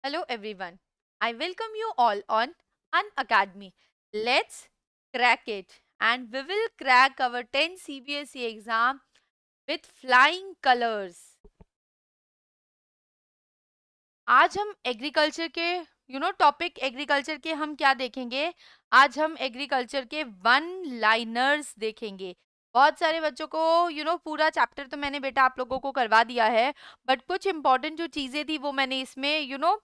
Hello everyone. I welcome you all on An Academy. Let's crack it and we will crack our 10 CBSE exam with flying colors. आज हम agriculture के topic agriculture के हम क्या देखेंगे? आज हम एग्रीकल्चर के वन लाइनर्स देखेंगे। बहुत सारे बच्चों को पूरा चैप्टर तो मैंने बेटा आप लोगों को करवा दिया है, बट कुछ इंपॉर्टेंट जो चीजें थी वो मैंने इसमें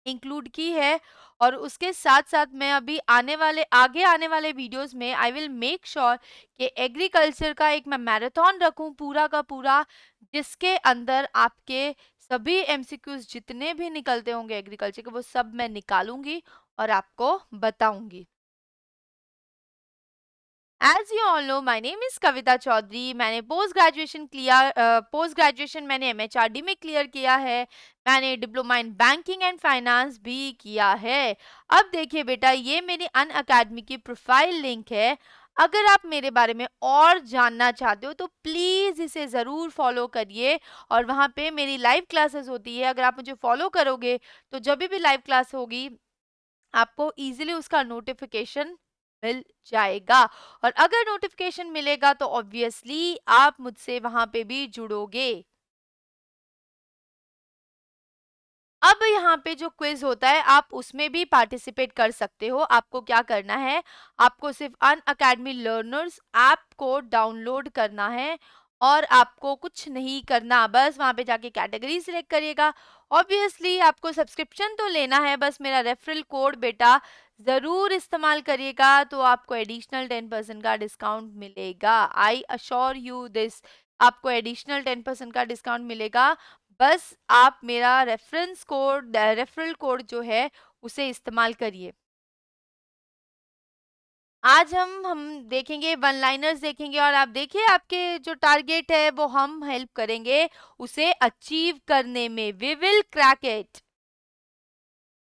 इंक्लूड की है। और उसके साथ साथ मैं अभी आगे आने वाले वीडियोस में आई विल मेक श्योर कि एग्रीकल्चर का एक मैं मैराथन रखूं पूरा का पूरा, जिसके अंदर आपके सभी एमसीक्यूज जितने भी निकलते होंगे एग्रीकल्चर के वो सब मैं निकालूंगी और आपको बताऊंगी। As you all know, my name is कविता चौधरी। मैंने पोस्ट ग्रेजुएशन मैंने एमएचआरडी में क्लियर किया है। मैंने diploma in banking and finance भी किया है। अब देखिए बेटा, ये मेरी अन अकेडमी की प्रोफाइल लिंक है। अगर आप मेरे बारे में और जानना चाहते हो तो प्लीज इसे जरूर फॉलो करिए। और वहाँ पे मेरी लाइव क्लासेस होती है। अगर आप मुझे फॉलो करोगे तो जब भी लाइव क्लास होगी आपको इजीली उसका नोटिफिकेशन मिल जाएगा। और अगर नोटिफिकेशन मिलेगा तो ऑब्वियसली आप मुझसे वहां पे भी जुड़ोगे। अब यहाँ पे जो क्विज होता है आप उसमें भी पार्टिसिपेट कर सकते हो। आपको क्या करना है, आपको सिर्फ अन अकेडमी लर्नर्स ऐप को डाउनलोड करना है और आपको कुछ नहीं करना, बस वहां पे जाके कैटेगरी सिलेक्ट करिएगा। ऑब्वियसली आपको सब्सक्रिप्शन तो लेना है, बस मेरा रेफरल कोड बेटा जरूर इस्तेमाल करिएगा तो आपको एडिशनल 10% का डिस्काउंट मिलेगा। आई अश्योर यू दिस, आपको एडिशनल 10% का डिस्काउंट मिलेगा। बस आप मेरा रेफरल कोड जो है उसे इस्तेमाल करिए। आज हम देखेंगे वन लाइनर्स देखेंगे और आप देखिए आपके जो टारगेट है वो हम हेल्प करेंगे उसे अचीव करने में। We will crack it.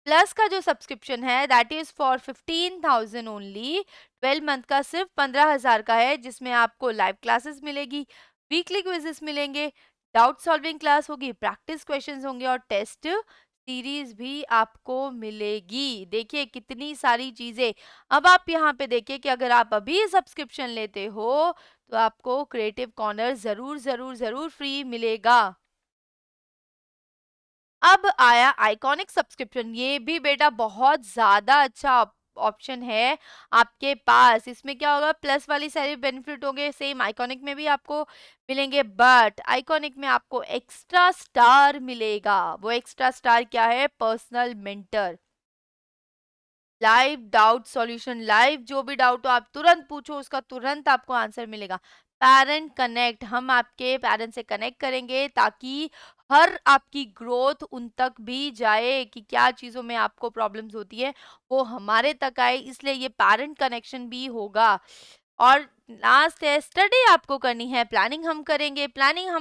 Plus का जो सब्सक्रिप्शन है that is for 15,000 only. 12 month का सिर्फ 15,000 का है, जिसमें आपको लाइव क्लासेस मिलेगी, वीकली क्विजेस मिलेंगे, डाउट सॉल्विंग क्लास होगी, प्रैक्टिस क्वेश्चंस होंगे और टेस्ट सीरीज भी आपको मिलेगी। देखिए कितनी सारी चीजें। अब आप यहाँ पे देखिए कि अगर आप अभी सब्सक्रिप्शन लेते हो तो आपको क्रिएटिव कॉर्नर जरूर जरूर जरूर फ्री मिलेगा। अब आया आइकॉनिक सब्सक्रिप्शन। ये भी बेटा बहुत ज्यादा अच्छा ऑप्शन है आपके पास। इसमें क्या होगा, प्लस वाली सारी बेनिफिट होंगे सेम आइकॉनिक में भी आपको मिलेंगे, बट आइकॉनिक में आपको एक्स्ट्रा स्टार मिलेगा। वो एक्स्ट्रा स्टार क्या है, personal mentor, live doubt solution, live जो भी डाउट हो आप तुरंत पूछो, उसका तुरंत आपको आंसर मिलेगा। पेरेंट कनेक्ट, हम आपके पेरेंट से कनेक्ट करेंगे ताकि हर आपकी ग्रोथ उन तक भी जाए कि क्या चीज़ों में आपको प्रॉब्लम्स होती है वो हमारे तक आए, इसलिए ये पेरेंट कनेक्शन भी होगा। और लास्ट है स्टडी आपको करनी है, प्लानिंग हम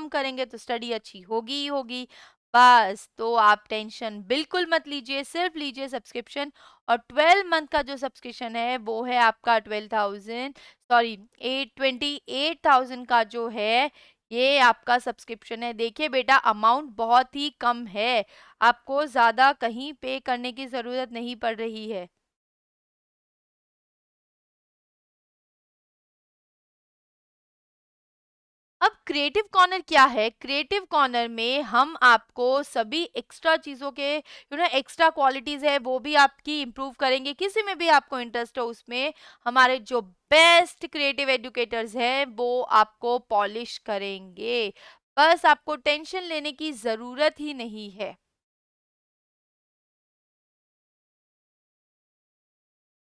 करेंगे तो स्टडी अच्छी होगी ही होगी। बस तो आप टेंशन बिल्कुल मत लीजिए, सिर्फ लीजिए सब्सक्रिप्शन। और 12 मंथ का जो सब्सक्रिप्शन है वो है आपका 28,000 का जो है ये आपका सब्सक्रिप्शन है। देखिए बेटा अमाउंट बहुत ही कम है, आपको ज्यादा कहीं पे करने की जरूरत नहीं पड़ रही है। अब क्रिएटिव कॉर्नर क्या है, क्रिएटिव कॉर्नर में हम आपको सभी एक्स्ट्रा चीजों के एक्स्ट्रा क्वालिटीज है वो भी आपकी इम्प्रूव करेंगे। किसी में भी आपको इंटरेस्ट हो उसमें हमारे जो बेस्ट क्रिएटिव एजुकेटर्स हैं वो आपको पॉलिश करेंगे। बस आपको टेंशन लेने की जरूरत ही नहीं है।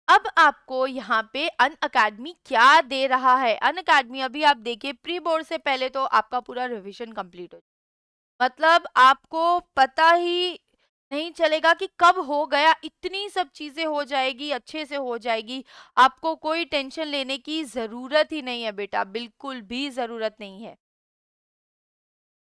अब आपको यहाँ पे अन अकेडमी क्या दे रहा है। अन अकेडमी अभी आप देखिए प्री बोर्ड से पहले तो आपका पूरा रिवीजन कंप्लीट हो, मतलब आपको पता ही नहीं चलेगा कि कब हो गया, इतनी सब चीजें हो जाएगी, अच्छे से हो जाएगी। आपको कोई टेंशन लेने की जरूरत ही नहीं है बेटा, बिल्कुल भी जरूरत नहीं है।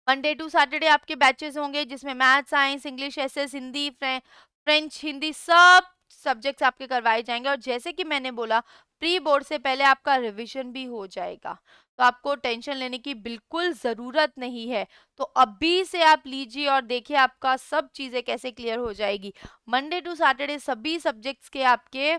मंडे टू सैटरडे आपके बैचेस होंगे जिसमें math, science, English, SS, Hindi, French, Hindi सब सब्जेक्ट्स आपके करवाए जाएंगे। और जैसे कि मैंने बोला प्री बोर्ड से पहले आपका रिवीजन भी हो जाएगा। तो आपको टेंशन लेने की बिल्कुल ज़रूरत नहीं है। तो अभी से आप लीजिए और देखिए आपका सब चीज़ें कैसे क्लियर हो जाएगी। मंडे टू सैटरडे सभी सब्जेक्ट्स के आपके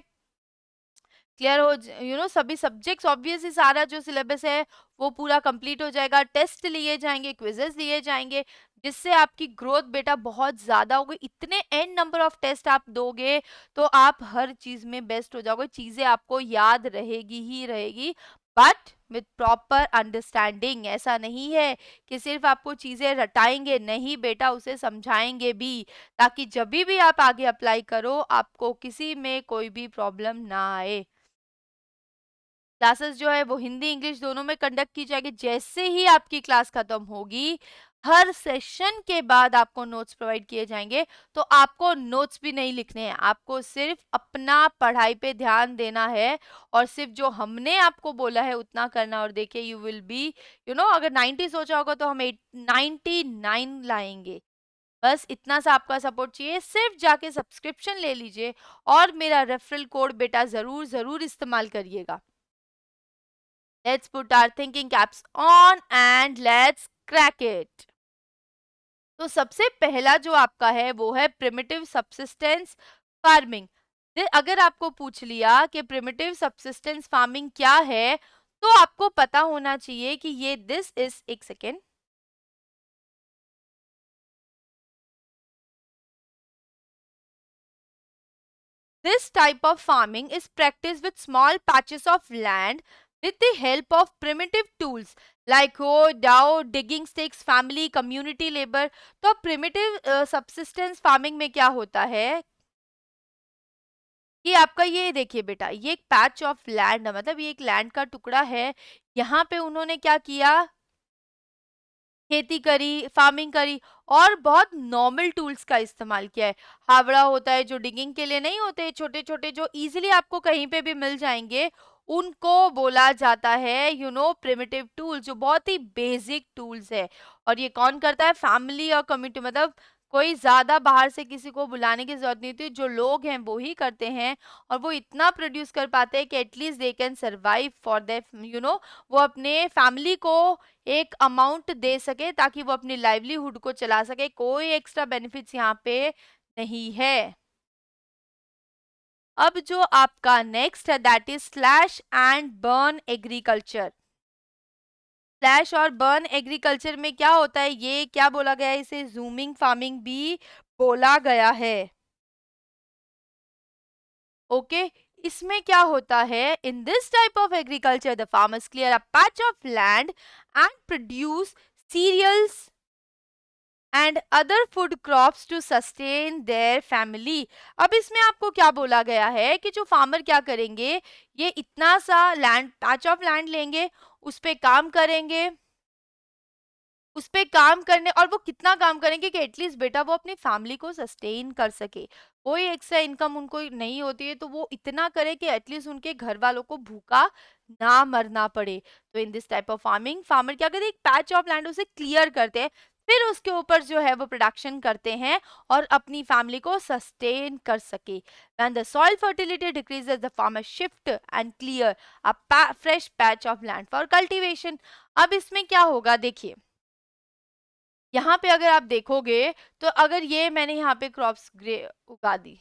क्लियर हो सभी सब्जेक्ट्स ऑब्वियसली सारा जो सिलेबस है वो पूरा कंप्लीट हो जाएगा, टेस्ट लिए जाएंगे, क्विजेस लिए जाएंगे, जिससे आपकी ग्रोथ बेटा बहुत ज्यादा होगी। इतने एन नंबर ऑफ टेस्ट आप दोगे तो आप हर चीज में बेस्ट हो जाओगे, चीजें आपको याद रहेगी ही रहेगी, बट विथ प्रॉपर अंडरस्टैंडिंग। ऐसा नहीं है कि सिर्फ आपको चीजें रटाएंगे, नहीं बेटा, उसे समझाएंगे भी, ताकि जब भी आप आगे अप्लाई करो आपको किसी में कोई भी प्रॉब्लम ना आए। क्लासेस जो है वो हिंदी इंग्लिश दोनों में कंडक्ट की जाएगी। जैसे ही आपकी क्लास खत्म होगी, हर सेशन के बाद आपको नोट्स प्रोवाइड किए जाएंगे। तो आपको नोट्स भी नहीं लिखने हैं, आपको सिर्फ अपना पढ़ाई पे ध्यान देना है और सिर्फ जो हमने आपको बोला है उतना करना। और देखिए यू विल बी अगर 90 सोचा होगा तो हम 99 लाएंगे। बस इतना सा आपका सपोर्ट चाहिए, सिर्फ जाके सब्सक्रिप्शन ले लीजिए और मेरा रेफरल कोड बेटा जरूर जरूर इस्तेमाल करिएगा। Let's put our thinking caps on and let's crack it. तो सबसे पहला जो आपका है वो है प्रिमिटिव सबसिस्टेंस फार्मिंग। अगर आपको पूछ लिया कि प्रिमिटिव सबसिस्टेंस फार्मिंग क्या है, तो आपको पता होना चाहिए कि ये दिस इज, एक second, this type of farming is practiced with small patches of land with the help of primitive tools like hoe, dao, digging sticks, family, community labor। तो primitive subsistence farming में क्या होता है कि आपका ये देखिए बेटा, ये एक पैच ऑफ लैंड है, मतलब ये एक लैंड का टुकड़ा है। यहाँ पे उन्होंने क्या किया, खेती करी, फार्मिंग करी और बहुत नॉर्मल टूल्स का इस्तेमाल किया है। हावड़ा होता है जो डिगिंग के लिए नहीं होते, छोटे छोटे जो इजीली आपको कहीं पे भी मिल जाएंगे, उनको बोला जाता है प्रिमिटिव टूल्स, जो बहुत ही बेसिक टूल्स है। और ये कौन करता है, फैमिली और कम्युनिटी, मतलब कोई ज्यादा बाहर से किसी को बुलाने की जरूरत नहीं होती, जो लोग हैं वो ही करते हैं। और वो इतना प्रोड्यूस कर पाते हैं कि at least they can survive for their वो अपने फैमिली को एक अमाउंट दे सके ताकि वो अपनी लाइवलीहुड को चला सके। कोई एक्स्ट्रा बेनिफिट्स यहाँ पे नहीं है। अब जो आपका नेक्स्ट है that is slash and burn agriculture. Slash और बर्न एग्रीकल्चर में क्या होता है, ये क्या बोला गया है, इसे जूमिंग फार्मिंग भी बोला गया है। ओके इसमें क्या होता है, in this type of agriculture the farmers clear a patch of land and produce cereals and other food crops to sustain their family. अब इसमें आपको क्या बोला गया है कि जो फार्मर क्या करेंगे, ये इतना सा लैंड, पैच ऑफ लैंड लेंगे, उस पे काम करेंगे, उस पे काम करने, और वो कितना काम करेंगे कि एटलीस्ट बेटा वो अपनी फैमिली को सस्टेन कर सके। कोई एक्स्ट्रा इनकम उनको नहीं होती है, तो वो इतना करे कि एटलीस्ट उनके घर वालों को भूखा ना मरना पड़े। तो इन this type of farming farmer क्या करते हैं, एक पैच ऑफ लैंड उसे क्लियर करते हैं, फिर उसके ऊपर जो है वो प्रोडक्शन करते हैं और अपनी फैमिली को सस्टेन कर सके। When the soil fertility decreases the farmer shift and clear a fresh patch of land for cultivation. अब इसमें क्या होगा देखिए, यहाँ पे अगर आप देखोगे तो अगर ये मैंने यहाँ पे क्रॉप्स ग्रे उगा दी,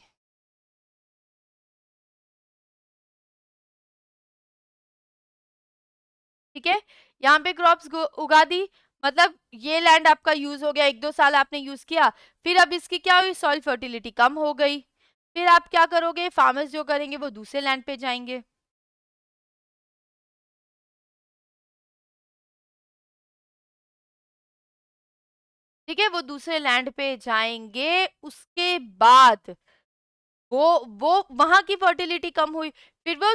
ठीक है, यहाँ पे क्रॉप्स उगा दी, मतलब ये लैंड आपका यूज हो गया, 1-2 साल आपने यूज किया, फिर अब इसकी क्या हुई, सॉइल फर्टिलिटी कम हो गई, फिर आप क्या करोगे, फार्मर्स जो करेंगे वो दूसरे लैंड पे जाएंगे, ठीक है, वो दूसरे लैंड पे जाएंगे, उसके बाद वो वहां की फर्टिलिटी कम हुई, फिर वो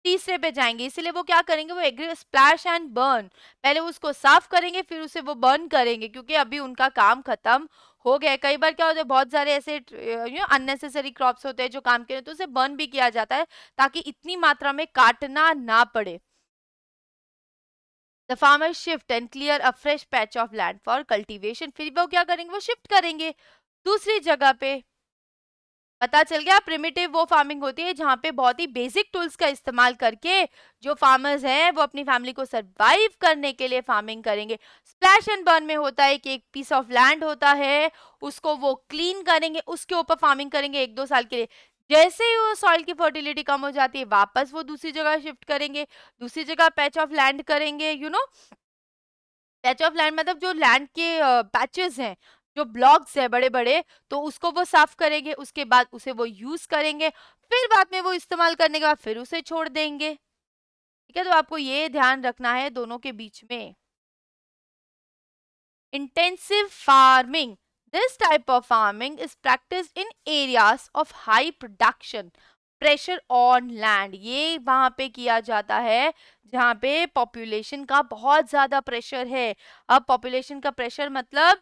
तीसरे पे जाएंगे, इसलिए वो क्या करेंगे, वो एग्री स्प्लैश एंड बर्न, पहले उसको साफ करेंगे फिर उसे वो बर्न करेंगे, क्योंकि अभी उनका काम खत्म हो गया है। कई बार क्या होता है, बहुत सारे ऐसे अननेसेसरी क्रॉप्स होते हैं जो काम के लिए, तो उसे बर्न भी किया जाता है ताकि इतनी मात्रा में काटना ना पड़े। The farmer shift and clear a fresh patch of land for cultivation, फिर वो क्या करेंगे, वो शिफ्ट करेंगे दूसरी जगह पे। पता चल गया। प्रिमिटिव वो फार्मिंग होती है जहाँ पे बहुत ही बेसिक टूल्स का इस्तेमाल करके जो फार्मर्स हैं वो अपनी फैमिली को सरवाइव करने के लिए फार्मिंग करेंगे। स्प्लैश एंड बर्न में होता है कि एक पीस ऑफ लैंड होता है, उसको वो क्लीन करेंगे, उसके ऊपर फार्मिंग करेंगे 1-2 साल के लिए। जैसे ही वो सॉइल की फर्टिलिटी कम हो जाती है, वापस वो दूसरी जगह शिफ्ट करेंगे, दूसरी जगह पैच ऑफ लैंड करेंगे, पैच ऑफ लैंड मतलब जो लैंड के पैचेस हैं, जो ब्लॉक्स है बड़े बड़े, तो उसको वो साफ करेंगे, उसके बाद उसे वो यूज करेंगे, फिर बाद में वो इस्तेमाल करने के बाद फिर उसे छोड़ देंगे। ठीक है, तो आपको ये ध्यान रखना है दोनों के बीच में। Intensive farming. This type of farming is practiced in areas of high production, pressure on land. ये वहां पे किया जाता है जहाँ पे पॉपुलेशन का बहुत ज्यादा प्रेशर है। अब पॉपुलेशन का प्रेशर मतलब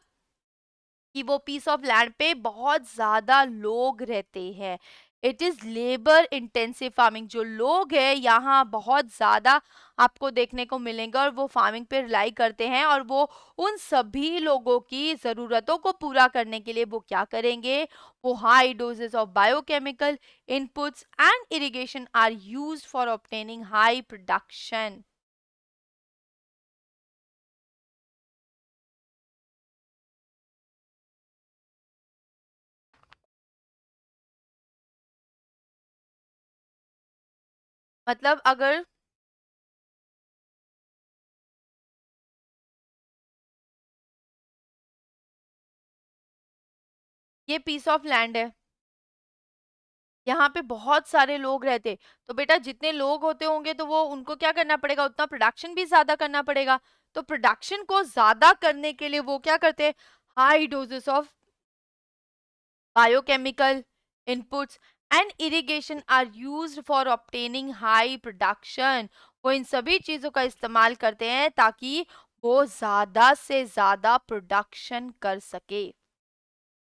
कि वो पीस ऑफ लैंड पे बहुत ज्यादा लोग रहते हैं। It is labour intensive farming. जो लोग हैं यहाँ बहुत ज्यादा आपको देखने को मिलेंगे और वो फार्मिंग पे रिलाई करते हैं, और वो उन सभी लोगों की जरूरतों को पूरा करने के लिए वो क्या करेंगे, वो high doses of biochemical inputs and irrigation are used for obtaining high production. मतलब अगर ये पीस ऑफ लैंड है, यहाँ पे बहुत सारे लोग रहते, तो बेटा जितने लोग होते होंगे तो वो उनको क्या करना पड़ेगा, उतना प्रोडक्शन भी ज्यादा करना पड़ेगा। तो प्रोडक्शन को ज्यादा करने के लिए वो क्या करते हैं, high doses of biochemical inputs and irrigation are used for obtaining high production. वो इन सभी चीजों का इस्तेमाल करते हैं ताकि वो ज्यादा से ज्यादा प्रोडक्शन कर सके।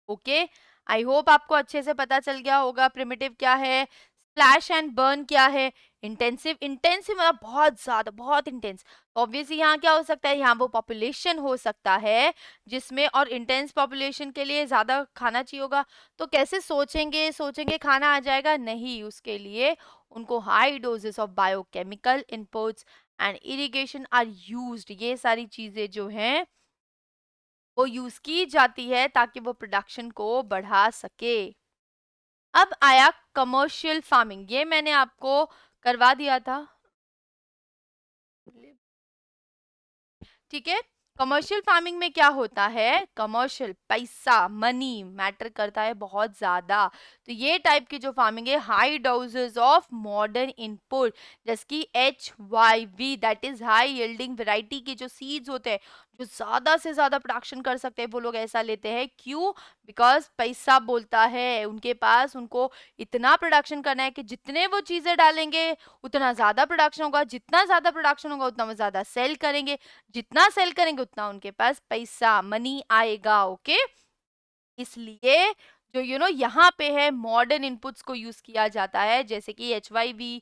ओके, आई होप आपको अच्छे से पता चल गया होगा प्रिमिटिव क्या है, स्प्लैश एंड बर्न क्या है। इंटेंसिव, इंटेंसिव मतलब बहुत ज्यादा, बहुत इंटेंस। ऑब्वियसली यहाँ क्या हो सकता है, यहाँ वो पॉपुलेशन हो सकता है जिसमें, और इंटेंस पॉपुलेशन के लिए ज्यादा खाना चाहिए होगा, तो कैसे सोचेंगे, सोचेंगे खाना आ जाएगा, नहीं, उसके लिए उनको high doses of biochemical inputs and irrigation are used. ये सारी चीजें जो हैं वो यूज की जाती है ताकि वो प्रोडक्शन को बढ़ा सके। अब आया कमर्शियल फार्मिंग, ये मैंने आपको करवा दिया था। ठीक है, कमर्शियल फार्मिंग में क्या होता है, कमर्शियल पैसा मनी मैटर करता है बहुत ज्यादा। तो ये टाइप की जो फार्मिंग है, high doses of modern input, जैसे कि HYV, that is high yielding variety के जो सीड्स होते हैं, जो ज्यादा से ज्यादा प्रोडक्शन कर सकते हैं, वो लोग ऐसा लेते हैं। क्यों? बिकॉज पैसा बोलता है उनके पास, उनको इतना प्रोडक्शन करना है कि जितने वो चीजें डालेंगे उतना ज्यादा प्रोडक्शन होगा, जितना ज्यादा प्रोडक्शन होगा उतना वो ज्यादा सेल करेंगे, जितना सेल करेंगे उतना उनके पास पैसा मनी आएगा। ओके, इसलिए जो यहाँ पे है मॉडर्न इनपुट्स को यूज किया जाता है, जैसे कि HYV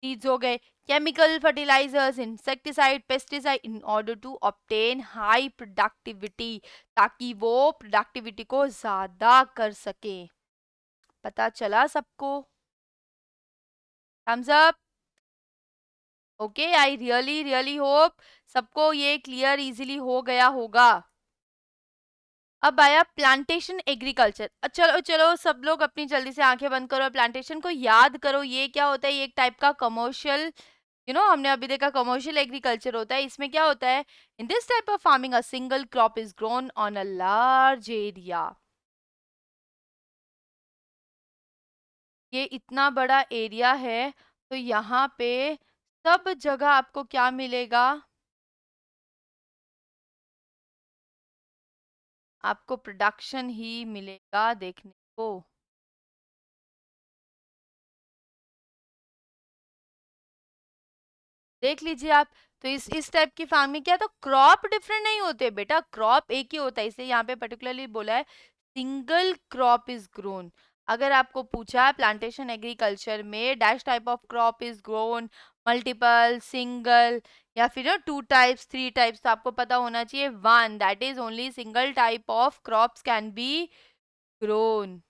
सीड्स हो गए, chemical fertilisers, insecticide, pesticide, in order to obtain high productivity, ताकि वो प्रोडक्टिविटी को ज्यादा कर सके। पता चला सबको? Thumbs up. Okay, I really really hope सबको ये क्लियर इजीली हो गया होगा। अब आया प्लांटेशन एग्रीकल्चर। चलो चलो सब लोग अपनी जल्दी से आंखें बंद करो, प्लांटेशन को याद करो। ये क्या होता है, ये एक टाइप का कमर्शियल, हमने अभी देखा कमर्शियल एग्रीकल्चर होता है। इसमें क्या होता है, in this type of farming a single crop is grown on a large area. ये इतना बड़ा एरिया है, तो यहाँ पे सब जगह आपको क्या मिलेगा, आपको प्रोडक्शन ही मिलेगा देखने को। देख लीजिए आप। तो इस टाइप की फार्मिंग क्या, तो क्रॉप डिफरेंट नहीं होते बेटा, क्रॉप एक ही होता है। इसे यहाँ पे पर्टिकुलरली बोला है सिंगल क्रॉप इज ग्रोन। अगर आपको पूछा है प्लांटेशन एग्रीकल्चर में dash type of crop is grown, multiple, single, या फिर 2 टाइप्स 3 टाइप्स, तो आपको पता होना चाहिए one, that is only single type of crops can be grown.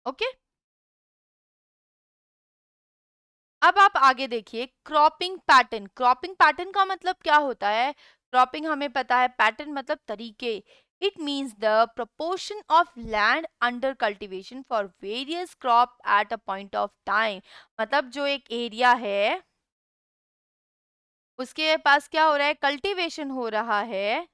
Okay. अब आप आगे देखिए क्रॉपिंग पैटर्न। क्रॉपिंग पैटर्न का मतलब क्या होता है? क्रॉपिंग हमें पता है, पैटर्न मतलब तरीके। It means the proportion of land under cultivation for various crop at a point of time. मतलब जो एक एरिया है उसके पास क्या हो रहा है, कल्टीवेशन हो रहा है,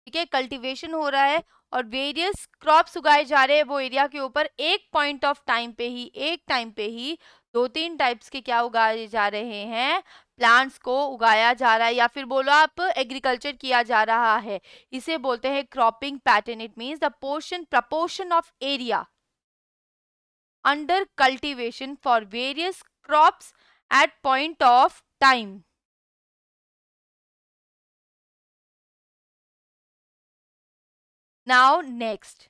ठीक है, कल्टीवेशन हो रहा है और वेरियस क्रॉप्स उगाए जा रहे हैं वो एरिया के ऊपर एक पॉइंट ऑफ टाइम पे ही, एक टाइम पे ही दो तीन टाइप्स के क्या उगाए जा रहे हैं, प्लांट्स को उगाया जा रहा है, या फिर बोलो आप एग्रीकल्चर किया जा रहा है। इसे बोलते हैं cropping pattern. It means the portion proportion of area under cultivation for various crops at point of time. Now next,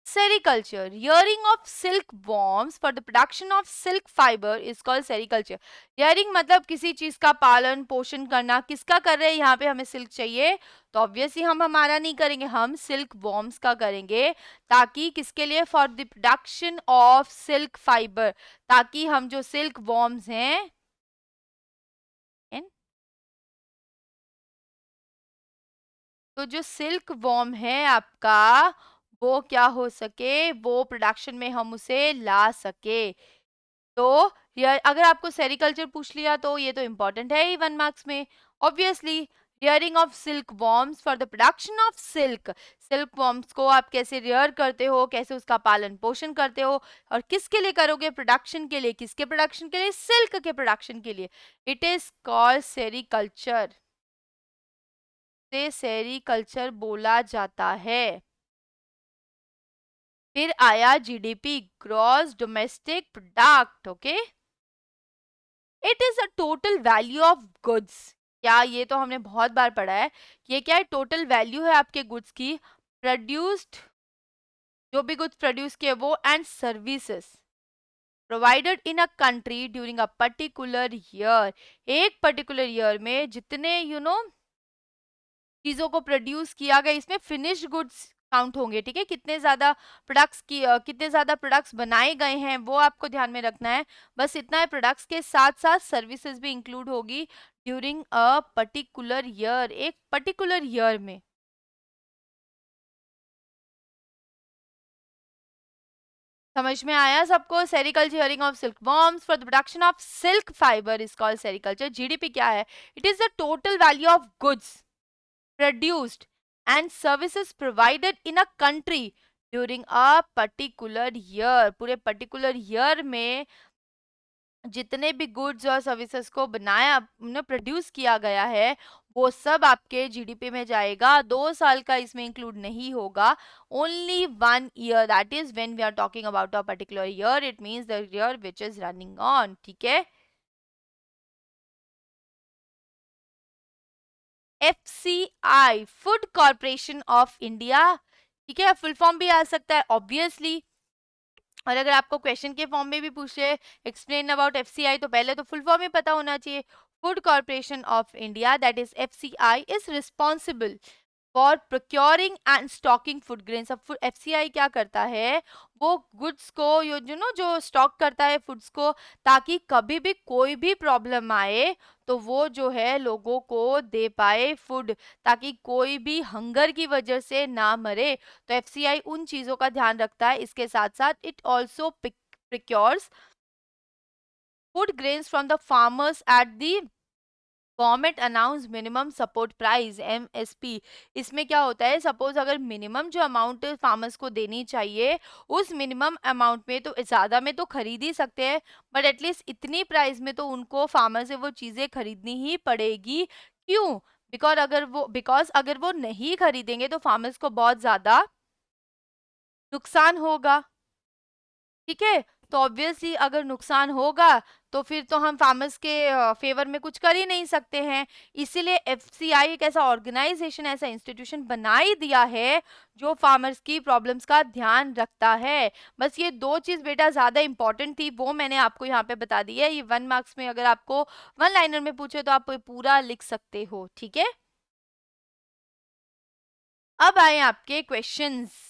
sericulture, rearing of silkworms for the production of silk fiber is called sericulture। rearing मतलब किसी चीज का पालन पोषण करना, किसका कर रहे हैं, यहाँ पे हमें सिल्क चाहिए तो ऑब्वियसली हम हमारा नहीं करेंगे, हम सिल्क वॉर्म्स का करेंगे। ताकि किसके लिए, for the production of silk fibre, ताकि हम जो सिल्क वॉर्म्स हैं तो जो सिल्क वॉर्म है आपका वो क्या हो सके, वो प्रोडक्शन में हम उसे ला सके। तो यार अगर आपको सेरिकल्चर पूछ लिया तो ये तो इम्पोर्टेंट है ही 1 मार्क्स में। Obviously rearing of silk worms for the production of silk. Silk worms को आप कैसे रियर करते हो, कैसे उसका पालन पोषण करते हो और किसके लिए करोगे, प्रोडक्शन के लिए। किसके प्रोडक्शन के लिए, सिल्क के प्रोडक्शन के लिए। इट इज कॉल्ड सेरिकल्चर, से सेरिकल्चर बोला जाता है। फिर आया GDP, gross domestic product. Okay, it is a total value of goods. क्या, ये तो हमने बहुत बार पढ़ा है। ये क्या है, टोटल वैल्यू है आपके गुड्स की, प्रोड्यूस्ड, जो भी गुड्स प्रोड्यूस किए वो, and services provided in a country during a particular year. एक पर्टिकुलर ईयर में जितने चीजों को प्रोड्यूस किया गया, इसमें फिनिश गुड्स काउंट होंगे, ठीक है। कितने ज्यादा प्रोडक्ट्स की कितने ज्यादा प्रोडक्ट्स बनाए गए हैं वो आपको ध्यान में रखना है। बस इतना है, प्रोडक्ट्स के साथ साथ सर्विसेज भी इंक्लूड होगी ड्यूरिंग अ पर्टिकुलर ईयर, एक पर्टिकुलर ईयर में। समझ में आया सबको? Sericulture, hearing of silk worms for the production of silk fibre is called sericulture. GDP क्या है, it is the total value of goods produced and services provided in a country during a particular year। पूरे particular year में जितने भी goods और services को बनाया produce किया गया है वो सब आपके जीडीपी में जाएगा। 2 साल का इसमें इंक्लूड नहीं होगा, only 1 year, that is when we are talking about a particular year, it means the year which is running on, ठीक है। FCI, food corporation of India, ठीक है, फुल फॉर्म भी आ सकता है ऑब्वियसली। और अगर आपको क्वेश्चन के फॉर्म में भी पूछे एक्सप्लेन अबाउट एफसीआई तो पहले तो फुल फॉर्म ही पता होना चाहिए। Food corporation of India, that is FCI, is responsible for procuring and stocking food grains. अब एफसीआई क्या करता है, वो गुड्स को जो स्टॉक करता है फूड्स को, ताकि कभी भी कोई भी प्रॉब्लम आए तो वो जो है लोगों को दे पाए फूड, ताकि कोई भी हंगर की वजह से ना मरे। तो एफसीआई उन चीजों का ध्यान रखता है। इसके साथ साथ it also procures food grains from the farmers at the government announce minimum support price, MSP. इसमें क्या होता है, सपोज अगर मिनिमम जो अमाउंट फार्मर्स को देनी चाहिए उस मिनिमम अमाउंट में, तो ज़्यादा में तो खरीद ही सकते हैं बट एटलीस्ट इतनी प्राइस में तो उनको फार्मर से वो चीज़ें खरीदनी ही पड़ेगी। क्यों? बिकॉज अगर वो नहीं खरीदेंगे तो फार्मर्स को बहुत ज़्यादा नुकसान होगा, ठीक है। तो ऑब्वियसली अगर नुकसान होगा तो फिर तो हम फार्मर्स के फेवर में कुछ कर ही नहीं सकते हैं। इसीलिए एफसीआई एक ऐसा ऑर्गेनाइजेशन, ऐसा इंस्टीट्यूशन बना ही दिया है जो फार्मर्स की प्रॉब्लम्स का ध्यान रखता है। बस ये दो चीज बेटा ज्यादा इंपॉर्टेंट थी, वो मैंने आपको यहाँ पे बता दी है। ये 1 मार्क्स में अगर आपको 1 लाइनर में पूछे तो आप पूरा लिख सकते हो, ठीक है। अब आए आपके questions.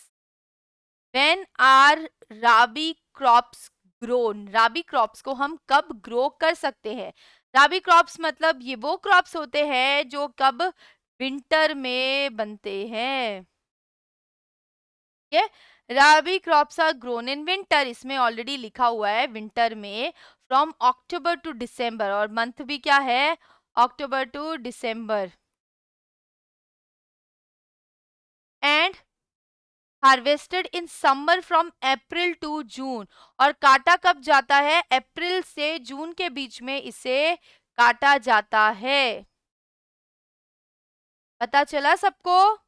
When are rabi crops grown, rabi crops को हम कब ग्रो कर सकते हैं? राबी क्रॉप्स मतलब ये वो क्रॉप्स होते हैं जो कब विंटर में बनते हैं। ये rabi crops are grown in winter, इसमें ऑलरेडी लिखा हुआ है विंटर में, फ्रॉम अक्टूबर टू दिसंबर, और मंथ भी क्या है? October to December. And harvested in summer from April to June, और काटा कब जाता है? अप्रैल से जून के बीच में इसे काटा जाता है। पता चला सबको?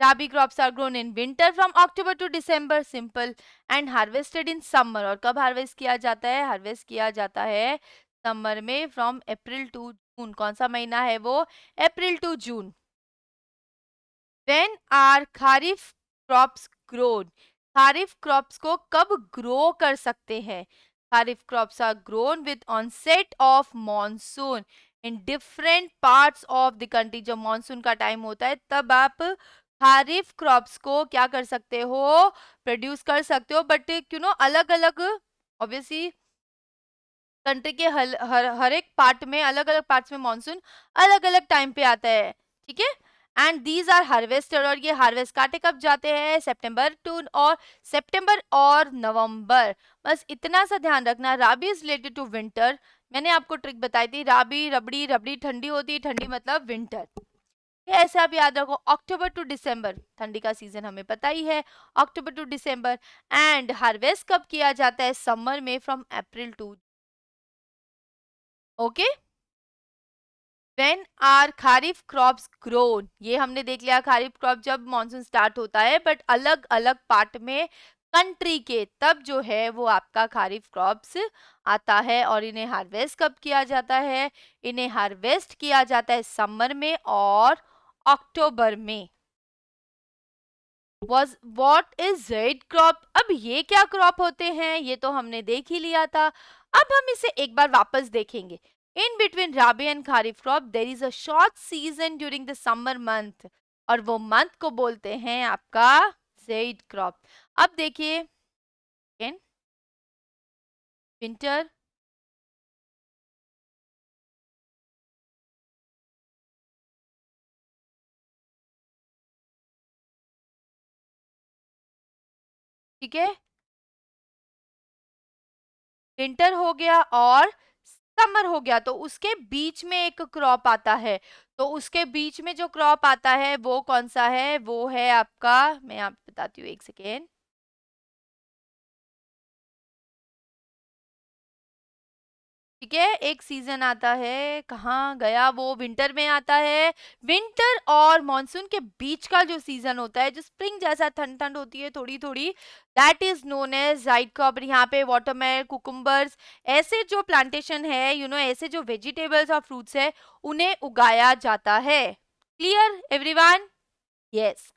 Rabi crops are grown in winter from October to December, simple, and harvested in summer, और कब हार्वेस्ट किया जाता है? हार्वेस्ट किया जाता है समर में, फ्रॉम अप्रैल टू जून। कौन सा महीना है वो? April to June. When are kharif crops grown, kharif crops को कब ग्रो कर सकते हैं? Kharif crops are grown with onset of monsoon in different parts of the country. जब मॉनसून का टाइम होता है तब आप खारिफ क्रॉप्स को क्या कर सकते हो? प्रोड्यूस कर सकते हो, बट अलग अलग, ऑब्वियसली कंट्री के हर एक पार्ट में, अलग अलग पार्ट्स में मॉनसून अलग अलग टाइम पे आता है, ठीक है। एंड दीज आर हार्वेस्टेड, और ये हार्वेस्ट काटे कब जाते हैं? सितंबर और नवंबर। बस इतना सा ध्यान रखना। राबी इज रिलेटेड टू विंटर। मैंने आपको ट्रिक बताई थी, राबी रबड़ी, रबड़ी ठंडी होती है, ठंडी मतलब विंटर। ऐसे आप याद रखो, अक्टूबर टू दिसंबर ठंडी का सीजन हमें पता ही है, October to December. And harvest कब किया जाता है? समर में, from April to, okay. When are kharif crops grown, ये हमने देख लिया, खारिफ क्रॉप जब मॉनसून स्टार्ट होता है, बट अलग अलग पार्ट में कंट्री के, तब जो है वो आपका खारिफ क्रॉप्स आता है। और इन्हें हार्वेस्ट कब किया जाता है? इन्हें हार्वेस्ट किया जाता है समर में और अक्टूबर में। Was what is Z crop? अब ये क्या क्रॉप होते हैं? ये तो हमने देख ही लिया था। अब हम इसे एक बार वापस देखेंगे। In between rabi and kharif crop there is a short season during the summer month, और वो मंथ को बोलते हैं आपका जेड क्रॉप। अब देखिए, विंटर, ठीक है, विंटर हो गया और समर हो गया, तो उसके बीच में एक क्रॉप आता है। तो उसके बीच में जो क्रॉप आता है वो कौन सा है? वो है आपका, मैं आपको बताती हूँ, एक सेकेंड, ठीक है। एक सीजन आता है, कहाँ गया वो? विंटर में आता है। विंटर और मॉनसून के बीच का जो सीजन होता है, जो स्प्रिंग जैसा ठंड ठंड होती है थोड़ी थोड़ी, that is known as right crop. यहाँ पे वाटरमेलन, कुकुम्बर्स, ऐसे जो प्लांटेशन है, ऐसे जो वेजिटेबल्स और फ्रूट्स है, उन्हें उगाया जाता है। Clear everyone? Yes.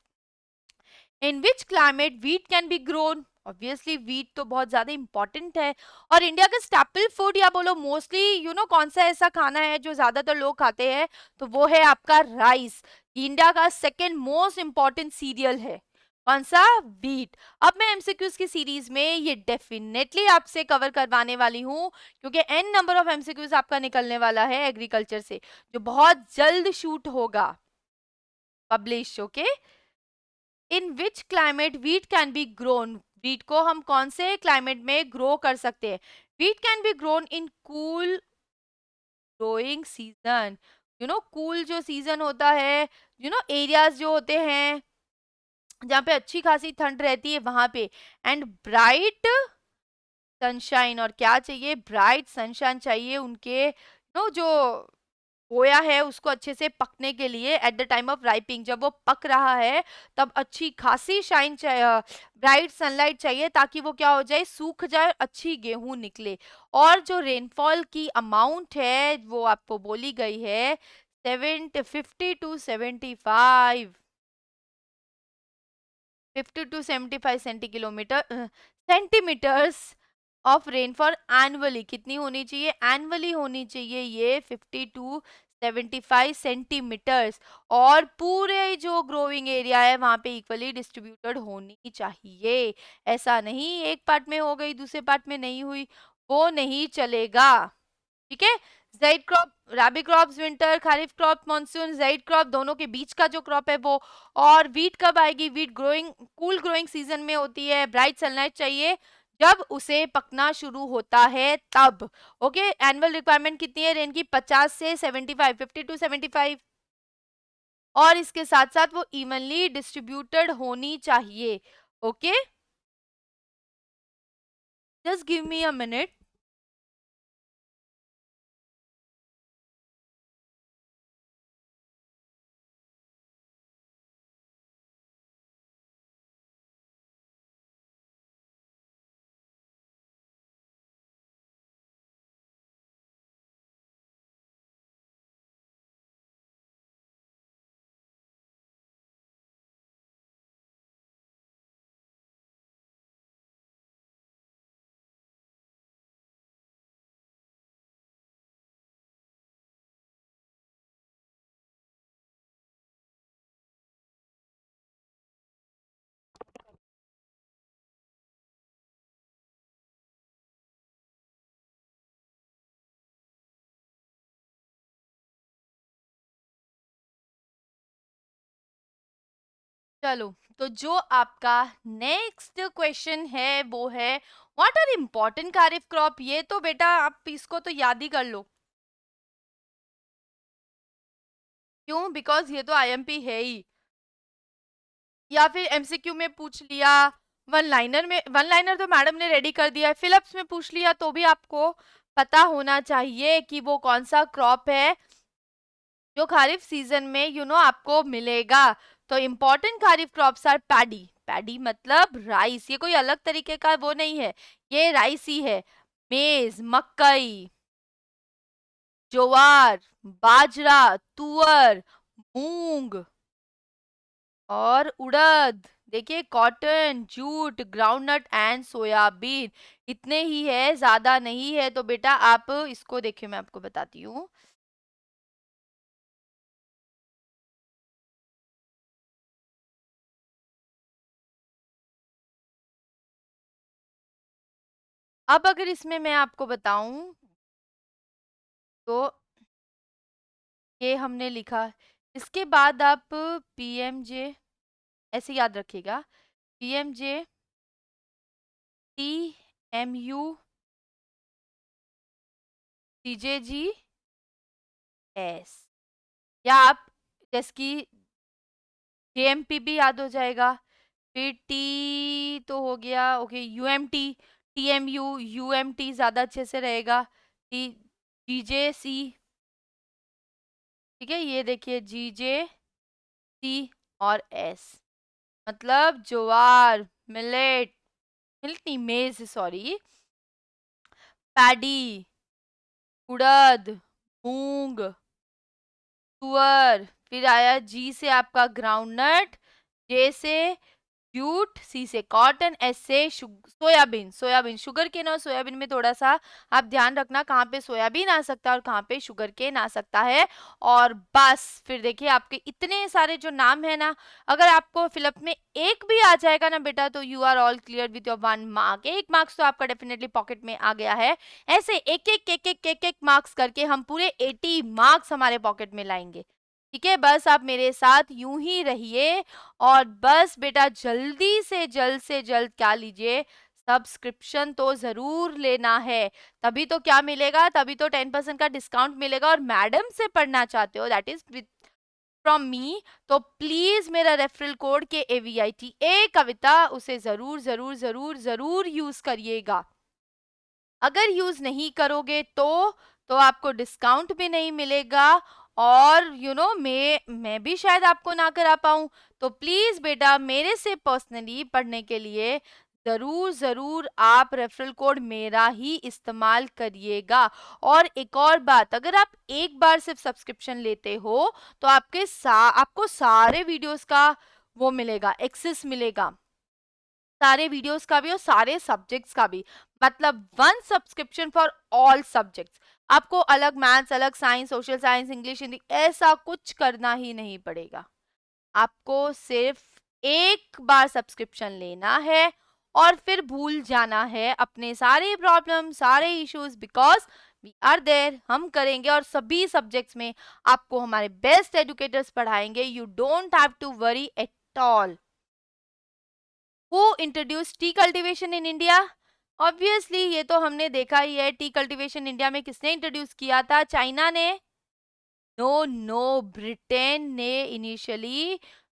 In which climate wheat can be grown? Obviously wheat तो बहुत ज्यादा इंपॉर्टेंट है, और इंडिया का स्टेपल फूड, या बोलो मोस्टली कौन सा ऐसा खाना है जो ज्यादातर लोग खाते हैं? तो वो है आपका राइस। इंडिया का सेकेंड मोस्ट इंपॉर्टेंट सीरियल है कौन सा? वीट। अब मैं एमसीक्यूज की सीरीज में ये डेफिनेटली आपसे कवर करवाने वाली हूँ, क्योंकि एन नंबर ऑफ एमसीक्यूज आपका निकलने वाला है एग्रीकल्चर से, जो बहुत जल्द शूट होगा, publish, okay. In which climate wheat can be grown? Wheat को हम कौन से क्लाइमेट में ग्रो कर सकते हैं? Wheat can be grown in cool growing season. Cool जो सीजन होता है, एरियाज जो होते हैं जहाँ पे अच्छी खासी ठंड रहती है वहां पे, एंड ब्राइट सनशाइन। और क्या चाहिए? ब्राइट सनशाइन चाहिए उनके जो बोया है उसको अच्छे से पकने के लिए। At the time of ripening, जब वो पक रहा है तब अच्छी खासी शाइन चाहिए, ब्राइट सनलाइट चाहिए, ताकि वो क्या हो जाए? सूख जाए, अच्छी गेहूं निकले। और जो रेनफॉल की अमाउंट है वो आपको बोली गई है 50 to 75 centimetres, of rainfall annually कितनी होनी चाहिए, एनुअली होनी चाहिए ये 50 to 75 सेंटीमीटर्स, और पूरे जो ग्रोइंग एरिया है वहां पे इक्वली डिस्ट्रीब्यूटेड होनी चाहिए। ऐसा नहीं एक पार्ट में हो गई दूसरे पार्ट में नहीं हुई, वो नहीं चलेगा। ठीक है। ज़ैद क्रॉप, राबी क्रॉप्स विंटर, खरीफ क्रॉप मानसून, ज़ैद क्रॉप दोनों के बीच का जो क्रॉप है वो। और वीट कब आएगी, wheat growing cool growing season में होती है, ब्राइट सनलाइट चाहिए जब उसे पकना शुरू होता है तब। ओके, एनुअल रिक्वायरमेंट कितनी है रेन की, 50 से 75, 50 to 75, और इसके साथ साथ वो इवनली डिस्ट्रीब्यूटेड होनी चाहिए। Okay, just give me a minute. चलो, तो जो आपका नेक्स्ट क्वेश्चन है वो है what are important kharif crop. ये तो बेटा आप इसको तो याद ही कर लो। क्यों, बिकॉज ये तो आईएमपी है ही, या फिर एमसीक्यू में पूछ लिया, वन लाइनर में, वन लाइनर तो मैडम ने रेडी कर दिया है, फिलिप्स में पूछ लिया तो भी आपको पता होना चाहिए कि वो कौन सा क्रॉप है जो खरीफ सीजन में आपको मिलेगा। तो important kharif crops are paddy, paddy मतलब राइस, ये कोई अलग तरीके का वो नहीं है, ये राइस ही है। मेज, मकई, ज्वार, बाजरा, तुअर, मूंग और उड़द। देखिए, cotton, jute, groundnut and soybean, इतने ही है, ज्यादा नहीं है। तो बेटा आप इसको देखिए, मैं आपको बताती हूँ। अब अगर इसमें मैं आपको बताऊं तो ये हमने लिखा, इसके बाद आप पीएमजे ऐसे याद रखिएगा, पीएमजे टी एम यू टीजेजी एस, या आप जैसे कि जेएमपी भी याद हो जाएगा। फिर टी तो हो गया, ओके, यूएमटी, टीएमयू, यूएमटी ज्यादा अच्छे से रहेगा। टी जीजे सी, ठीक है, ये देखिए जीजे सी और एस, मतलब ज्वार, मिलेट, मिलेट नहीं, मेज सॉरी, पैडी, उड़द, मूंग, तुअर, फिर आया जी से आपका ग्राउंडनट, जे से जूट, सी से कॉटन, एस से सोयाबीन, सोयाबीन शुगर केन, और सोयाबीन में थोड़ा सा आप ध्यान रखना कहाँ पे सोयाबीन आ सकता है और कहाँ पे शुगर केन आ सकता है। और बस फिर देखिए आपके इतने सारे जो नाम है ना, अगर आपको फिलअप में एक भी आ जाएगा ना बेटा, तो you are all clear with your 1 mark. 1 marks तो आपका डेफिनेटली पॉकेट में आ गया है। ऐसे एक एक एक एक एक एक मार्क्स करके हम पूरे 80 मार्क्स हमारे पॉकेट में लाएंगे। ठीक है, बस आप मेरे साथ यूं ही रहिए, और बस बेटा जल्दी से जल्द क्या लीजिए, सब्सक्रिप्शन तो जरूर लेना है। तभी तो क्या मिलेगा, तभी तो 10% का डिस्काउंट मिलेगा। और मैडम से पढ़ना चाहते हो, that is with from me, तो प्लीज मेरा रेफरल कोड के AVITA कविता, उसे जरूर जरूर जरूर जरूर यूज करिएगा। अगर यूज नहीं करोगे तो आपको डिस्काउंट भी नहीं मिलेगा, और मैं भी शायद आपको ना करा पाऊं। तो प्लीज बेटा मेरे से पर्सनली पढ़ने के लिए जरूर जरूर आप रेफरल कोड मेरा ही इस्तेमाल करिएगा। और एक और बात, अगर आप एक बार सिर्फ सब्सक्रिप्शन लेते हो तो आपको सारे वीडियोस का वो मिलेगा, एक्सेस मिलेगा, सारे वीडियोस का भी और सारे सब्जेक्ट्स का भी, मतलब 1 सब्सक्रिप्शन फॉर ऑल सब्जेक्ट्स। आपको अलग मैथ्स, अलग science, social science, English, Hindi ऐसा कुछ करना ही नहीं पड़ेगा। आपको सिर्फ एक बार सब्सक्रिप्शन लेना है और फिर भूल जाना है अपने सारे प्रॉब्लम, सारे issues, because we are there. हम करेंगे और सभी सब्जेक्ट्स में आपको हमारे बेस्ट एजुकेटर्स पढ़ाएंगे। You don't have to worry at all. Who introduce tea cultivation in India? Obviously ये तो हमने देखा ही है। टी कल्टीवेशन इंडिया में किसने इंट्रोड्यूस किया था? चाइना ने? नो नो, ब्रिटेन ने इनिशियली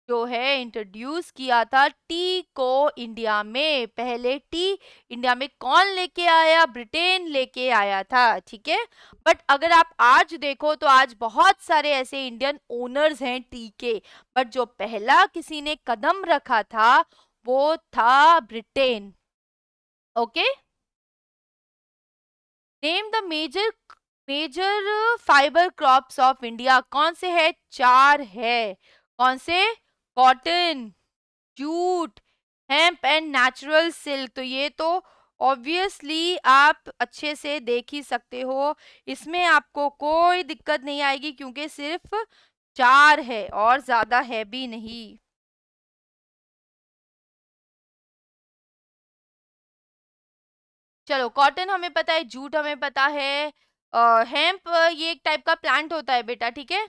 जो है इंट्रोड्यूस किया था टी को इंडिया में। पहले टी इंडिया में कौन लेके आया? ब्रिटेन लेके आया था, ठीक है। बट अगर आप आज देखो तो आज बहुत सारे ऐसे इंडियन ओनर्स हैं टी के, बट जो पहला किसी ने कदम रखा था वो था Britain. Okay, name the major fibre crops of India. कौन से है? 4 है। कौन से? Cotton, jute, hemp and natural silk. तो ये तो ऑब्वियसली आप अच्छे से देख ही सकते हो, इसमें आपको कोई दिक्कत नहीं आएगी क्योंकि सिर्फ 4 है और ज्यादा है भी नहीं। चलो, कॉटन हमें पता है, जूट हमें पता है, हेम्प ये एक टाइप का प्लांट होता है बेटा, ठीक है।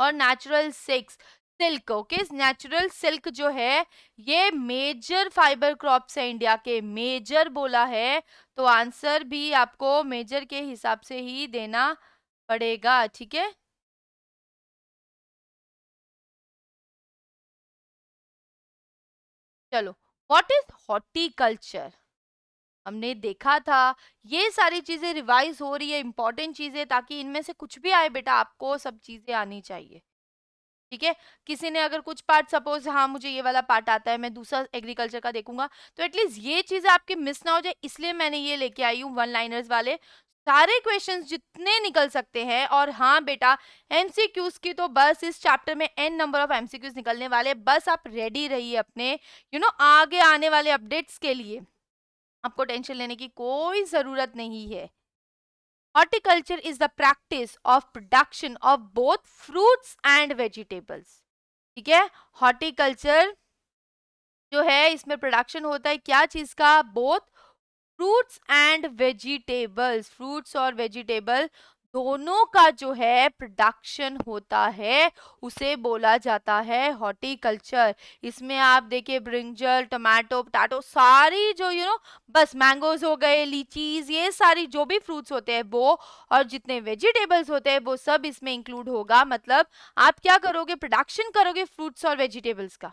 और natural silk, okay, natural silk जो है ये मेजर फाइबर क्रॉप्स है इंडिया के। मेजर बोला है तो आंसर भी आपको मेजर के हिसाब से ही देना पड़ेगा, ठीक है। चलो, व्हाट इज हॉर्टिकल्चर? हमने देखा था। ये सारी चीजें रिवाइज हो रही है, इंपॉर्टेंट चीजें, ताकि इनमें से कुछ भी आए बेटा आपको सब चीजें आनी चाहिए, ठीक है। किसी ने अगर कुछ पार्ट, सपोज हाँ मुझे ये वाला पार्ट आता है, मैं दूसरा एग्रीकल्चर का देखूंगा, तो एटलीस्ट ये चीजें आपकी मिस ना हो जाए, इसलिए मैंने ये लेके आई हूँ वन लाइनर्स वाले सारे क्वेश्चंस जितने निकल सकते हैं। और हाँ बेटा, एमसीक्यूज की तो बस इस चैप्टर में एन नंबर ऑफ एमसीक्यूज निकलने वाले, बस आप रेडी रहिए अपने आगे आने वाले अपडेट्स के लिए। आपको टेंशन लेने की कोई जरूरत नहीं है। Horticulture is the practice of production of both fruits and vegetables. ठीक है, हॉर्टिकल्चर जो है इसमें प्रोडक्शन होता है क्या चीज का? Both fruits and vegetables, fruits और वेजिटेबल दोनों का जो है प्रोडक्शन होता है, उसे बोला जाता है हॉर्टिकल्चर। इसमें आप देखिए ब्रिंजल, टमाटो, पोटैटो, सारी जो बस मैंगोज हो गए, लीचीज, ये सारी जो भी फ्रूट्स होते हैं वो, और जितने वेजिटेबल्स होते हैं वो सब इसमें इंक्लूड होगा। मतलब आप क्या करोगे? प्रोडक्शन करोगे फ्रूट्स और वेजिटेबल्स का,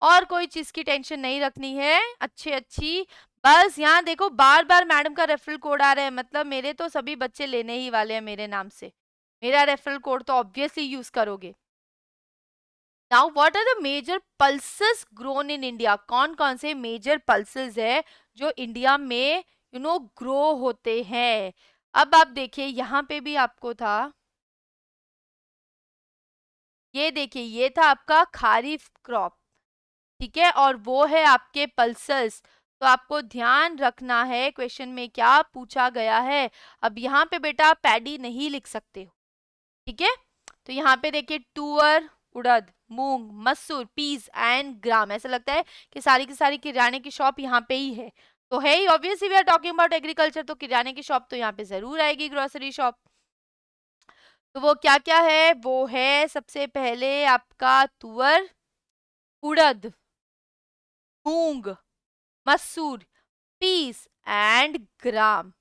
और कोई चीज की टेंशन नहीं रखनी है। अच्छी बस यहाँ देखो बार बार मैडम का रेफरल कोड आ रहा है, मतलब मेरे तो सभी बच्चे लेने ही वाले हैं मेरे नाम से, मेरा रेफरल कोड तो ऑब्वियसली यूज करोगे। Now what are the major pulses grown in India? कौन कौन से मेजर पल्सेस है जो इंडिया में ग्रो होते हैं? अब आप देखिए यहाँ पे भी आपको था, ये देखिए ये था आपका खारिफ क्रॉप, ठीक है, और वो है आपके पल्सेस। तो आपको ध्यान रखना है क्वेश्चन में क्या पूछा गया है। अब यहाँ पे बेटा आप पैडी नहीं लिख सकते हो, ठीक है। तो यहाँ पे देखिए टूअर, उड़द, मूंग, मसूर, पीस एंड ग्राम। ऐसा लगता है कि सारी की सारी किराने की शॉप यहाँ पे ही है, तो है ही, obviously we are talking about agriculture, तो किराने की शॉप तो यहाँ पे जरूर आएगी, ग्रोसरी शॉप। तो वो क्या क्या है? वो है सबसे पहले आपका तुअर, urad, moong, masoor, peas and gram.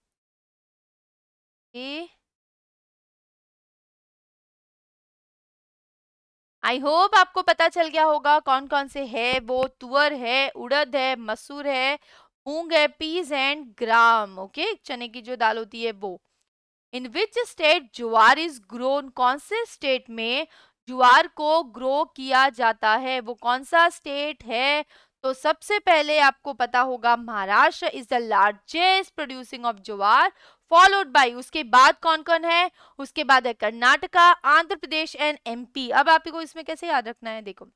I hope आपको पता चल गया होगा कौन कौन से है वो। तुअर है, उड़द है, मसूर है, मूंग है, पीस एंड ग्राम, ओके, चने की जो दाल होती है वो। In which state jowar is grown? कौन से स्टेट में ज्वार को ग्रो किया जाता है? वो कौन सा स्टेट है? तो सबसे पहले आपको पता होगा Maharashtra is the largest producing of jowar, followed by, उसके बाद कौन कौन है? उसके बाद है कर्नाटका, आंध्र प्रदेश एंड एमपी। अब आपको इसमें कैसे याद रखना है, देखो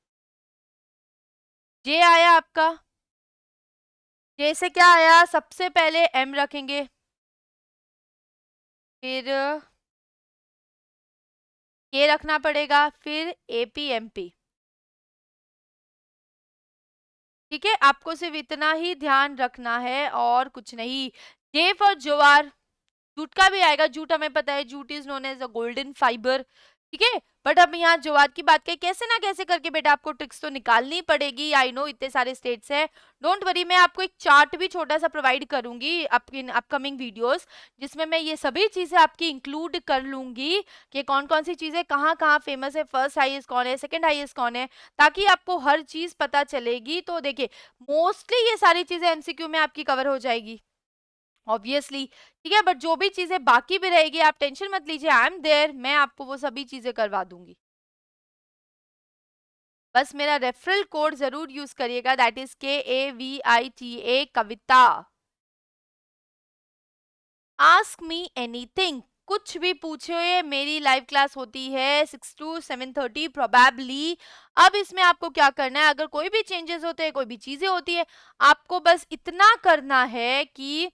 जे आया आपका, जे से क्या आया, सबसे पहले एम रखेंगे, फिर के रखना पड़ेगा, फिर एपी एमपी। ठीक है, आपको सिर्फ इतना ही ध्यान रखना है और कुछ नहीं। जे फॉर ज्वार, जूट का भी आएगा, जूट हमें पता है, jute is known as a golden fibre. ठीक है, बट अब यहाँ ज्वार की बात करें, कैसे ना कैसे करके बेटा आपको ट्रिक्स तो निकालनी पड़ेगी। आई नो इतने सारे स्टेट्स हैं, डोंट वरी, मैं आपको एक चार्ट भी छोटा सा प्रोवाइड करूंगी आपकी अपकमिंग वीडियोस, जिसमें मैं ये सभी चीजें आपकी इंक्लूड कर लूंगी कि कौन कौन सी चीजें कहाँ कहाँ फेमस है, फर्स्ट हाईएस्ट कौन है, सेकंड हाईएस्ट कौन है, ताकि आपको हर चीज पता चलेगी। तो देखिए, मोस्टली ये सारी चीजें एमसीक्यू में आपकी कवर हो जाएगी ऑब्वियसली। ठीक है, बट जो भी चीजें बाकी भी रहेगी आप टेंशन मत लीजिए, आई एम देयर, मैं आपको वो सभी चीजें करवा दूंगी। बस मेरा रेफरल कोड जरूर यूज करिएगा, that is KAVITA Kavita. Ask me anything, कुछ भी पूछिए, मेरी लाइव क्लास होती है 6 to 7:30 प्रोबेबली। अब इसमें आपको क्या करना है, अगर कोई भी चेंजेस होते हैं, कोई भी चीजें होती है, आपको बस इतना करना है कि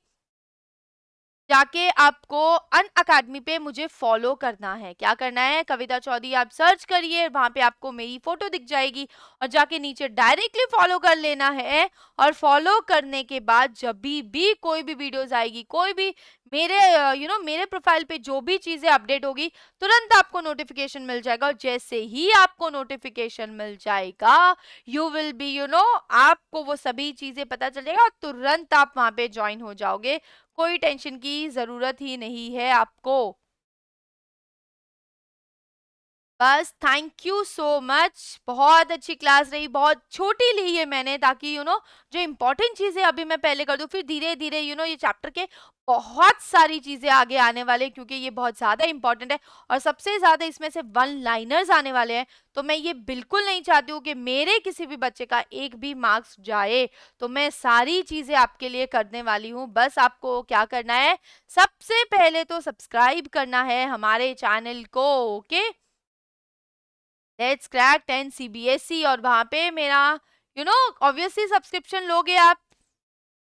जाके आपको अन अकेडमी पे मुझे फॉलो करना है। क्या करना है, कविता चौधरी आप सर्च करिए, वहां पे आपको मेरी फोटो दिख जाएगी और जाके नीचे डायरेक्टली फॉलो कर लेना है। और फॉलो करने के बाद जब भी कोई भी वीडियोस आएगी, कोई भी मेरे मेरे प्रोफाइल पे जो भी चीजें अपडेट होगी, तुरंत आपको नोटिफिकेशन मिल जाएगा। और जैसे ही आपको नोटिफिकेशन मिल जाएगा, यू विल बी आपको वो सभी चीजें पता चलेगा और तुरंत आप वहां पे ज्वाइन हो जाओगे। कोई टेंशन की जरूरत ही नहीं है आपको। बस थैंक यू सो मच, बहुत अच्छी क्लास रही, बहुत छोटी ली है मैंने, ताकि जो इंपॉर्टेंट चीजें अभी मैं पहले कर दूं, फिर धीरे धीरे ये चैप्टर के बहुत सारी चीजें आगे आने वाले, क्योंकि ये बहुत ज्यादा इंपॉर्टेंट है और सबसे ज्यादा इसमें से वन लाइनर्स आने वाले हैं। तो मैं ये बिल्कुल नहीं चाहती हूँ कि मेरे किसी भी बच्चे का एक भी मार्क्स जाए, तो मैं सारी चीजें आपके लिए करने वाली हूँ। बस आपको क्या करना है, सबसे पहले तो सब्सक्राइब करना है हमारे चैनल को। ओके, लेट्स क्रैक 10 CBSE, और वहां पे मेरा ऑब्वियसली सब्सक्रिप्शन लोगे आप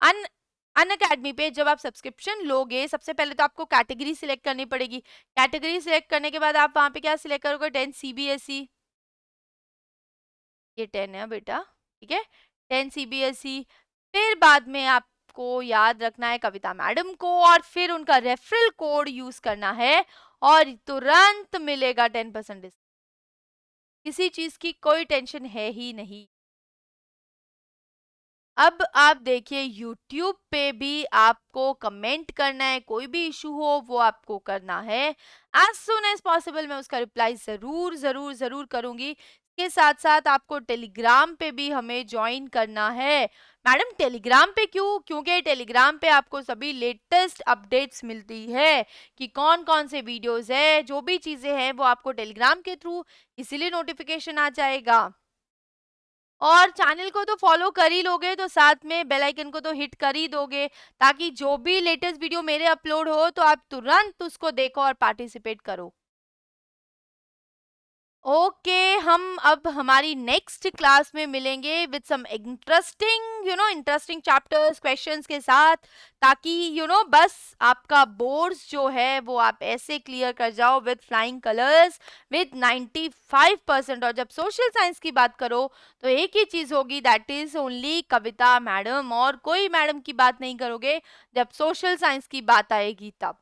अन अन अकेडमी पे। जब आप सब्सक्रिप्शन लोगे, सबसे पहले तो आपको कैटेगरी सिलेक्ट करनी पड़ेगी। कैटेगरी सिलेक्ट करने के बाद आप वहां पे क्या सिलेक्ट करोगे, 10 CBSE, ये 10 है बेटा। ठीक है, 10 CBSE। फिर बाद में आपको याद रखना है कविता मैडम को, और फिर उनका रेफरल कोड यूज करना है और तुरंत मिलेगा 10% डिस्काउंट। किसी चीज की कोई टेंशन है ही नहीं। अब आप देखिए, YouTube पे भी आपको कमेंट करना है, कोई भी इशू हो वो आपको करना है। एज सुन एज पॉसिबल मैं उसका रिप्लाई जरूर जरूर जरूर करूंगी। इसके साथ साथ आपको टेलीग्राम पे भी हमें ज्वाइन करना है। मैडम टेलीग्राम पे क्यों, क्योंकि टेलीग्राम पे आपको सभी लेटेस्ट अपडेट्स मिलती है कि कौन कौन से वीडियोस है, जो भी चीजें हैं वो आपको टेलीग्राम के थ्रू इसीलिए नोटिफिकेशन आ जाएगा। और चैनल को तो फॉलो कर ही लोगे, तो साथ में बेल आइकन को तो हिट कर ही दोगे, ताकि जो भी लेटेस्ट वीडियो मेरे अपलोड हो तो आप तुरंत उसको देखो और पार्टिसिपेट करो। ओके, हम अब हमारी नेक्स्ट क्लास में मिलेंगे with some interesting interesting chapters questions के साथ, ताकि बस आपका बोर्ड्स जो है वो आप ऐसे क्लियर कर जाओ विद फ्लाइंग कलर्स विद 95%। और जब सोशल साइंस की बात करो तो एक ही चीज होगी, that is only Kavita madam, और कोई मैडम की बात नहीं करोगे जब सोशल साइंस की बात आएगी तब।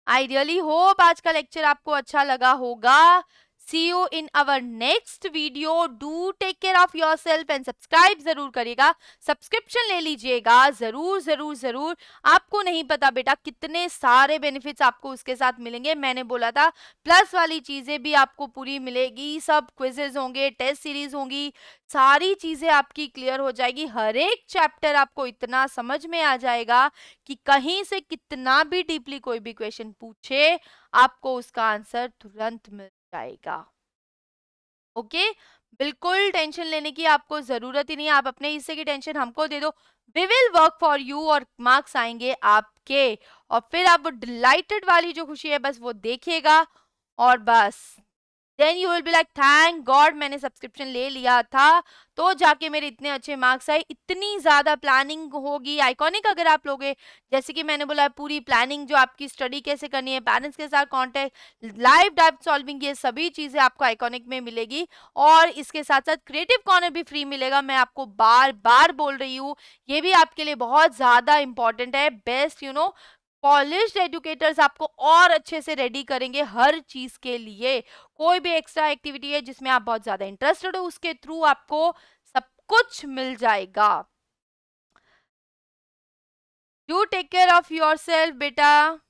आई रियली होप आज का लेक्चर आपको अच्छा लगा होगा। See you in our next video, do take care of your self and subscribe जरूर करिएगा, सब्सक्रिप्शन ले लीजिएगा जरूर जरूर जरूर। आपको नहीं पता बेटा कितने सारे बेनिफिट्स आपको उसके साथ मिलेंगे। मैंने बोला था प्लस वाली चीजें भी आपको पूरी मिलेगी, सब क्विजेज होंगे, टेस्ट सीरीज होंगी, सारी चीजें आपकी क्लियर हो जाएगी। हर एक चैप्टर आपको इतना समझ में आ जाएगा कि कहीं से कितना भी डीपली कोई भी क्वेश्चन पूछे, आपको उसका आंसर तुरंत मिल जाएगा। ओके, बिल्कुल टेंशन लेने की आपको जरूरत ही नहीं है, आप अपने हिस्से की टेंशन हमको दे दो, we will work for you, और मार्क्स आएंगे आपके। और फिर आप वो डिलाइटेड वाली जो खुशी है बस वो देखिएगा, और बस then you will be like thank God मैंने सब्सक्रिप्शन ले लिया था, तो जाके मेरे इतने अच्छे मार्क्स आए। इतनी ज़्यादा प्लानिंग होगी आइकॉनिक अगर आप लोगे, जैसे कि मैंने बोला पूरी प्लानिंग जो आपकी स्टडी कैसे करनी है, पेरेंट्स के साथ कांटेक्ट, लाइव डाउट सॉल्विंग, ये सभी चीज़ें आपको आइकॉनिक में मिलेगी। और इसके साथ साथ क्रिएटिव कॉर्नर भी फ्री मिलेगा, मैं आपको बार बार बोल रही हूँ, ये भी आपके लिए बहुत ज़्यादा इंपॉर्टेंट है। बेस्ट पॉलिश्ड एजुकेटर्स आपको और अच्छे से रेडी करेंगे हर चीज के लिए। कोई भी एक्स्ट्रा एक्टिविटी है जिसमें आप बहुत ज्यादा इंटरेस्टेड हो, उसके थ्रू आपको सब कुछ मिल जाएगा। Do take care of your self बेटा।